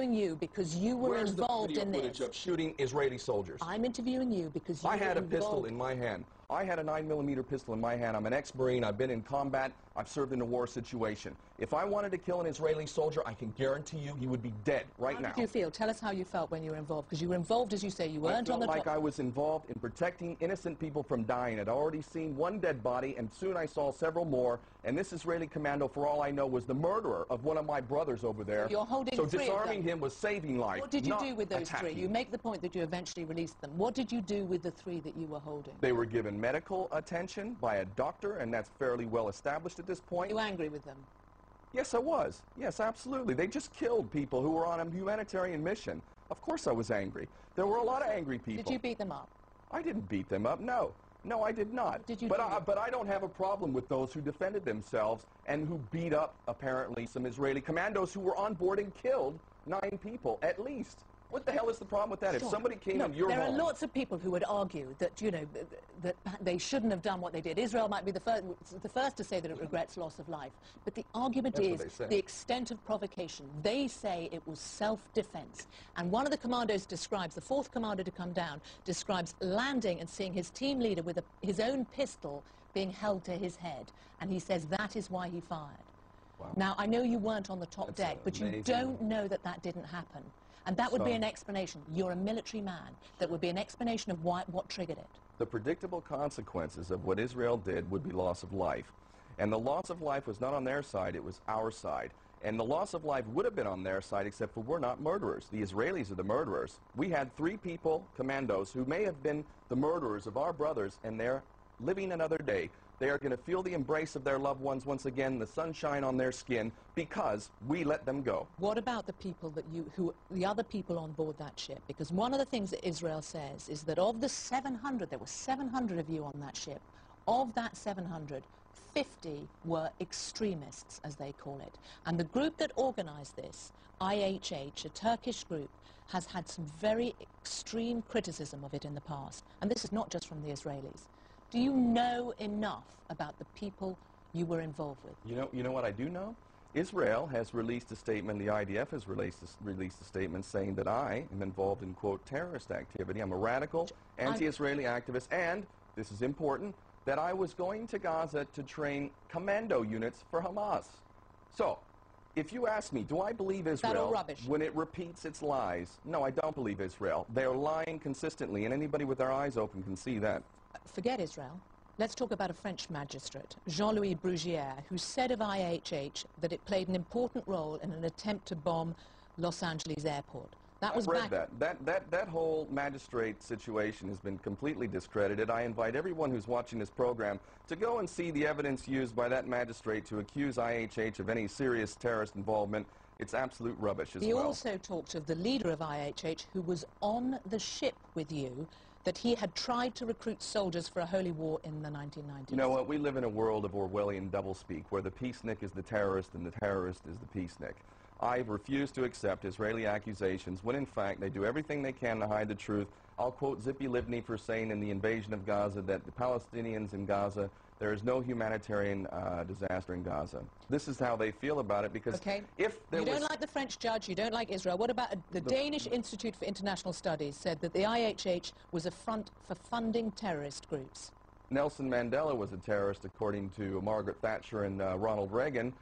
interviewing you because you were involved in this. Where's the video footage of shooting Israeli soldiers? I'm interviewing you because you were involved. I had a pistol in my hand. I had a 9mm pistol in my hand. I'm an ex-Marine. I've been in combat. I've served in a war situation. If I wanted to kill an Israeli soldier, I can guarantee you he would be dead right now. How did you feel? Tell us how you felt when you were involved, because you were involved, as you say, you weren't on the top. I felt like I was involved in protecting innocent people from dying. I'd already seen one dead body, and soon I saw several more, and this Israeli commando, for all I know, was the murderer of one of my brothers over there. So you're holding so three disarming him was saving life. What did you do with those attacking. three? You make the point that you eventually released them. What did you do with the three that you were holding? They were given medical attention by a doctor, and that's fairly well established at this point. Are you angry with them? Yes, I was. Yes, absolutely. They just killed people who were on a humanitarian mission. Of course I was angry. There were a lot of angry people. Did you beat them up? I didn't beat them up, no. No, I did not. Did you but I don't have a problem with those who defended themselves and who beat up, apparently, some Israeli commandos who were on board and killed 9 people, at least. What the hell is the problem with that? Sure. If somebody came in your home... There are lots of people who would argue that, you know, that they shouldn't have done what they did. Israel might be the first to say that it regrets loss of life. But the argument is the extent of provocation. They say it was self-defense. And one of the commandos describes, the 4th commander to come down, describes landing and seeing his team leader with his own pistol being held to his head. And he says that is why he fired. Wow. Now, I know you weren't on the top deck, but you don't know that that didn't happen. And that would be an explanation. You're a military man. That would be an explanation of what triggered it. The predictable consequences of what Israel did would be loss of life. And the loss of life was not on their side, it was our side. And the loss of life would have been on their side, except for we're not murderers. The Israelis are the murderers. We had 3 people, commandos, who may have been the murderers of our brothers, and they're living another day. They are going to feel the embrace of their loved ones once again, the sunshine on their skin, because we let them go. What about the people that the other people on board that ship? Because one of the things that Israel says is that of the 700, there were 700 of you on that ship. Of that 700, 50 were extremists, as they call it. And the group that organized this, IHH, a Turkish group, has had some very extreme criticism of it in the past. And this is not just from the Israelis. Do you know enough about the people you were involved with? You know what I do know? Israel has released a statement, the IDF has released a statement saying that I am involved in, quote, terrorist activity. I'm a radical, anti-Israeli activist, and, this is important, that I was going to Gaza to train commando units for Hamas. So, if you ask me, do I believe Israel when it repeats its lies? No, I don't believe Israel. They're lying consistently, and anybody with their eyes open can see that. Forget Israel. Let's talk about a French magistrate, Jean-Louis Brugière, who said of IHH that it played an important role in an attempt to bomb Los Angeles airport. That was I've read that whole magistrate situation has been completely discredited. I invite everyone who's watching this program to go and see the evidence used by that magistrate to accuse IHH of any serious terrorist involvement. It's absolute rubbish as well. He also talked of the leader of IHH who was on the ship with you, that he had tried to recruit soldiers for a holy war in the 1990s. You know what? We live in a world of Orwellian doublespeak where the peacenik is the terrorist and the terrorist is the peacenik. I refuse to accept Israeli accusations when, in fact, they do everything they can to hide the truth. I'll quote Zippy Livni for saying in the invasion of Gaza that the Palestinians in Gaza, there is no humanitarian disaster in Gaza. This is how they feel about it, because if there You don't like the French judge, you don't like Israel. What about the Danish Institute for International Studies said that the IHH was a front for funding terrorist groups? Nelson Mandela was a terrorist, according to Margaret Thatcher and Ronald Reagan.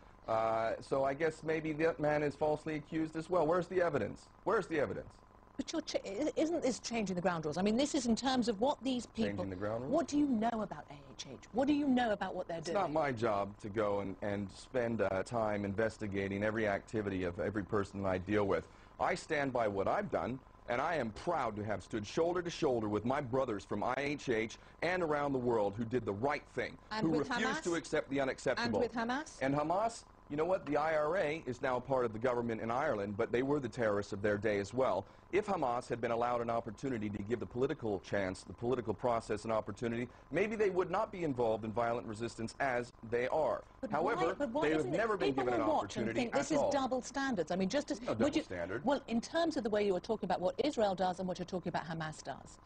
So I guess maybe that man is falsely accused as well. Where's the evidence? Where's the evidence? But isn't this changing the ground rules? I mean, this is in terms of what these people... Changing the ground rules? What do you know about AHH? What do you know about what they're doing? It's not my job to go and spend time investigating every activity of every person I deal with. I stand by what I've done, and I am proud to have stood shoulder to shoulder with my brothers from IHH and around the world who did the right thing, who refused to accept the unacceptable. And with Hamas? And Hamas... You know what? The IRA is now part of the government in Ireland, but they were the terrorists of their day as well. If Hamas had been allowed an opportunity to give the political chance, the political process an opportunity, maybe they would not be involved in violent resistance as they are. However, they have never been given an opportunity at all. This is double standards. I mean, just as... No double standard. Well, in terms of the way you were talking about what Israel does and what you're talking about Hamas does,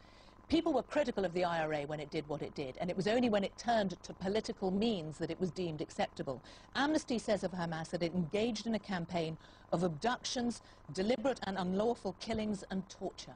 People were critical of the IRA when it did what it did, and it was only when it turned to political means that it was deemed acceptable. Amnesty says of Hamas that it engaged in a campaign of abductions, deliberate and unlawful killings and torture.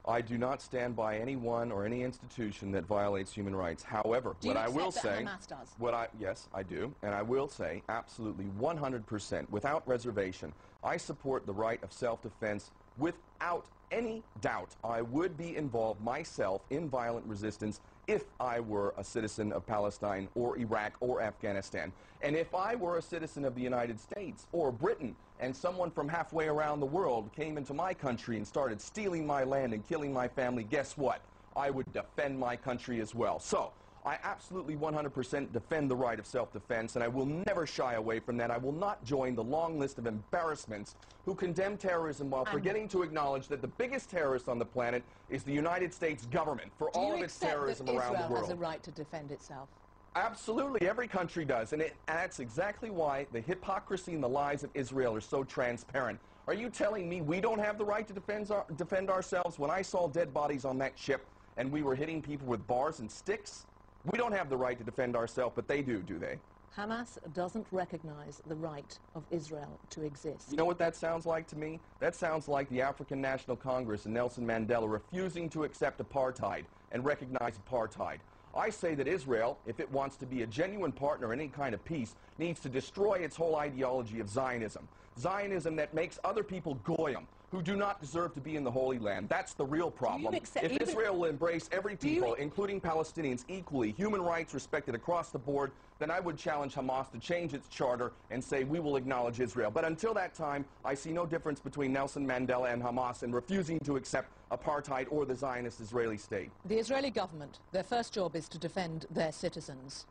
I do not stand by anyone or any institution that violates human rights. However, what I will say, Hamas does? Yes, I do, and I will say absolutely 100%, without reservation, I support the right of self-defense without any doubt. I would be involved myself in violent resistance if I were a citizen of Palestine or Iraq or Afghanistan. And if I were a citizen of the United States or Britain and someone from halfway around the world came into my country and started stealing my land and killing my family, guess what? I would defend my country as well. So I absolutely 100% defend the right of self-defense, and I will never shy away from that. I will not join the long list of embarrassments who condemn terrorism while forgetting to acknowledge that the biggest terrorist on the planet is the United States government for all of its terrorism around the world. Do you accept that Israel has a right to defend itself? Absolutely, every country does, and that's exactly why the hypocrisy and the lies of Israel are so transparent. Are you telling me we don't have the right to defend ourselves? When I saw dead bodies on that ship and we were hitting people with bars and sticks, we don't have the right to defend ourselves, but they do they? Hamas doesn't recognize the right of Israel to exist. You know what that sounds like to me? That sounds like the African National Congress and Nelson Mandela refusing to accept apartheid and recognize apartheid. I say that Israel, if it wants to be a genuine partner in any kind of peace, needs to destroy its whole ideology of Zionism. Zionism that makes other people goyim, who do not deserve to be in the Holy Land. That's the real problem. If Israel will embrace every people, including Palestinians, equally, human rights respected across the board, then I would challenge Hamas to change its charter and say we will acknowledge Israel. But until that time, I see no difference between Nelson Mandela and Hamas in refusing to accept apartheid or the Zionist Israeli state. The Israeli government, their first job is to defend their citizens.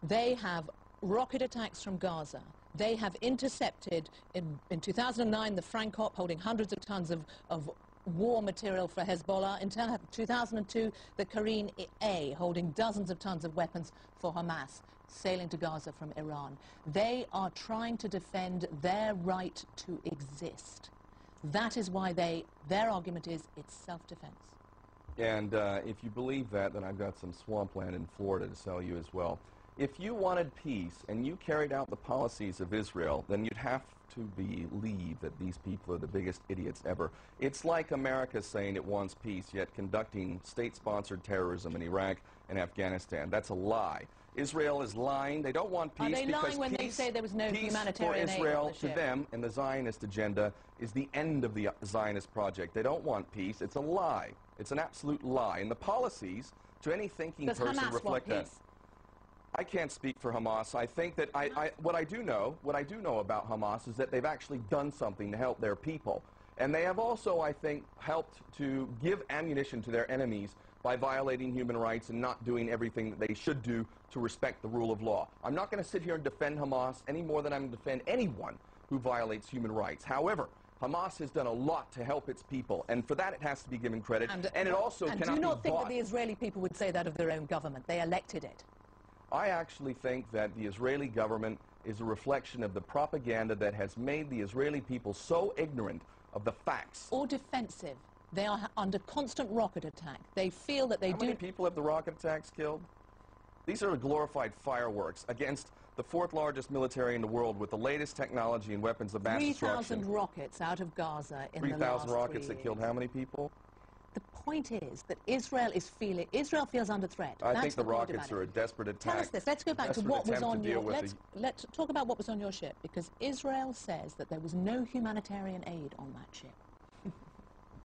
They have rocket attacks from Gaza. They have intercepted, in 2009, the Frankop holding hundreds of tons of war material for Hezbollah. In 2002, the Karine A holding dozens of tons of weapons for Hamas, sailing to Gaza from Iran. They are trying to defend their right to exist. That is why their argument is it's self-defense. And if you believe that, then I've got some swampland in Florida to sell you as well. If you wanted peace and you carried out the policies of Israel, then you'd have to believe that these people are the biggest idiots ever. It's like America saying it wants peace, yet conducting state-sponsored terrorism in Iraq and Afghanistan. That's a lie. Israel is lying. They don't want peace. Are they lying when they say there was no humanitarian aid on the ship? Israel, to them, and the Zionist agenda is the end of the Zionist project. They don't want peace. It's a lie. It's an absolute lie. And the policies, to any thinking person, reflect that. I can't speak for Hamas. I think that what I do know about Hamas is that they've actually done something to help their people. And they have also, I think, helped to give ammunition to their enemies by violating human rights and not doing everything that they should do to respect the rule of law. I'm not going to sit here and defend Hamas any more than I'm going to defend anyone who violates human rights. However, Hamas has done a lot to help its people, and for that it has to be given credit, and it also cannot be bought. And do you not think that the Israeli people would say that of their own government? They elected it. I actually think that the Israeli government is a reflection of the propaganda that has made the Israeli people so ignorant of the facts. Or defensive. They are under constant rocket attack. They feel that they do... How many people have the rocket attacks killed? These are glorified fireworks against the fourth largest military in the world with the latest technology and weapons of mass destruction. 3,000 rockets out of Gaza in the last 3 years. 3,000 rockets that killed how many people? The point is that Israel feels under threat. I think the rockets are a desperate attack. Tell us this. Let's go back to what was on your... Let's talk about what was on your ship, because Israel says that there was no humanitarian aid on that ship.